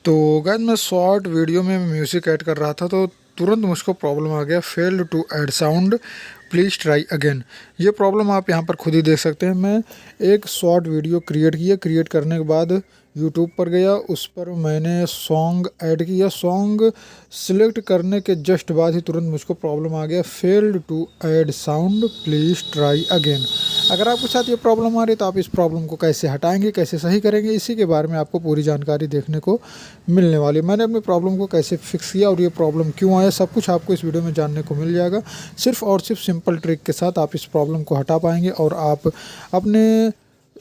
तो गाइस मैं short video में म्यूज़िक ऐड कर रहा था तो तुरंत मुझको प्रॉब्लम आ गया, failed to add sound, please try again. ये प्रॉब्लम आप यहाँ पर खुद ही देख सकते हैं। मैं एक शॉर्ट वीडियो क्रिएट करने के बाद यूट्यूब पर गया, उस पर मैंने सॉन्ग ऐड किया। सॉन्ग सिलेक्ट करने के जस्ट बाद ही तुरंत मुझको प्रॉब्लम आ गया, failed to add sound, please try again. अगर आपके साथ ये प्रॉब्लम आ रही है तो आप इस प्रॉब्लम को कैसे हटाएंगे, कैसे सही करेंगे, इसी के बारे में आपको पूरी जानकारी देखने को मिलने वाली है। मैंने अपनी प्रॉब्लम को कैसे फिक्स किया और ये प्रॉब्लम क्यों आया, सब कुछ आपको इस वीडियो में जानने को मिल जाएगा। सिर्फ और सिर्फ सिंपल ट्रिक के साथ आप इस प्रॉब्लम को हटा पाएंगे और आप अपने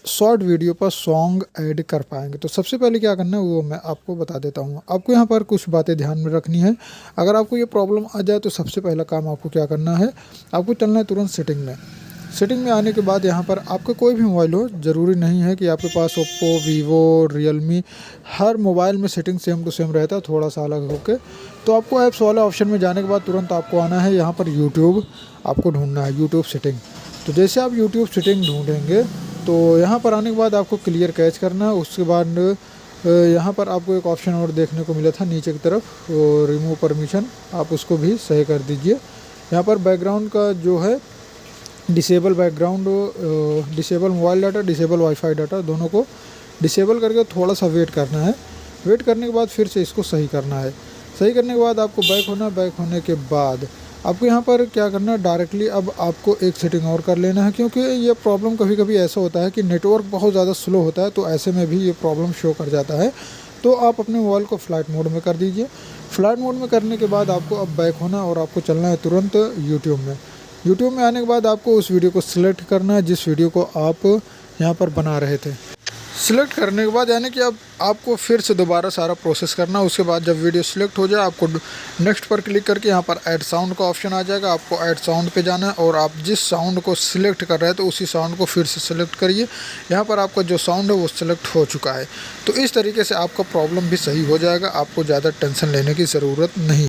शॉर्ट वीडियो पर सॉन्ग ऐड कर पाएंगे। तो सबसे पहले क्या करना है वो मैं आपको बता देता हूँ। आपको यहाँ पर कुछ बातें ध्यान में रखनी है। अगर आपको ये प्रॉब्लम आ जाए तो सबसे पहला काम आपको क्या करना है, आपको चलना है तुरंत सेटिंग में। सेटिंग में आने के बाद यहाँ पर आपका कोई भी मोबाइल हो, ज़रूरी नहीं है कि आपके पास ओप्पो, वीवो, रियलमी, हर मोबाइल में सेटिंग सेम टू सेम रहता है, थोड़ा सा अलग होके। तो आपको ऐप्स वाले ऑप्शन में जाने के बाद तुरंत आपको आना है यहाँ पर यूट्यूब, आपको ढूंढना है यूट्यूब सेटिंग। तो जैसे आप यूट्यूब सेटिंग ढूंढेंगे तो यहाँ पर आने के बाद आपको क्लियर कैच करना है। उसके बाद यहाँ पर आपको एक ऑप्शन और देखने को मिला था नीचे की तरफ, रिमूव परमिशन, आप उसको भी सही कर दीजिए। यहाँ पर बैकग्राउंड का जो है disable background, disable mobile data, disable wifi data, दोनों को डिसेबल करके थोड़ा सा वेट करना है। वेट करने के बाद फिर से इसको सही करना है। सही करने के बाद आपको बैक होना है। बैक होने के बाद आपको यहाँ पर क्या करना है, डायरेक्टली अब आपको एक सेटिंग और कर लेना है, क्योंकि ये प्रॉब्लम कभी कभी ऐसा होता है कि नेटवर्क बहुत ज़्यादा स्लो होता है, तो ऐसे में भी ये प्रॉब्लम शो कर जाता है। तो आप अपने मोबाइल को फ्लाइट मोड में कर दीजिए। फ्लाइट मोड में करने के बाद आपको अब बैक होना और आपको चलना है तुरंत यूट्यूब में। यूट्यूब में आने के बाद आपको उस वीडियो को सिलेक्ट करना है जिस वीडियो को आप यहाँ पर बना रहे थे। सिलेक्ट करने के बाद यानी कि अब आपको फिर से दोबारा सारा प्रोसेस करना है। उसके बाद जब वीडियो सिलेक्ट हो जाए आपको नेक्स्ट पर क्लिक करके यहाँ पर ऐड साउंड का ऑप्शन आ जाएगा। आपको ऐड साउंड पे जाना है और आप जिस साउंड को सिलेक्ट कर रहे हैं तो उसी साउंड को फिर से सिलेक्ट करिए। यहाँ पर आपका जो साउंड है वो सिलेक्ट हो चुका है। तो इस तरीके से आपका प्रॉब्लम भी सही हो जाएगा, आपको ज़्यादा टेंशन लेने की ज़रूरत नहीं।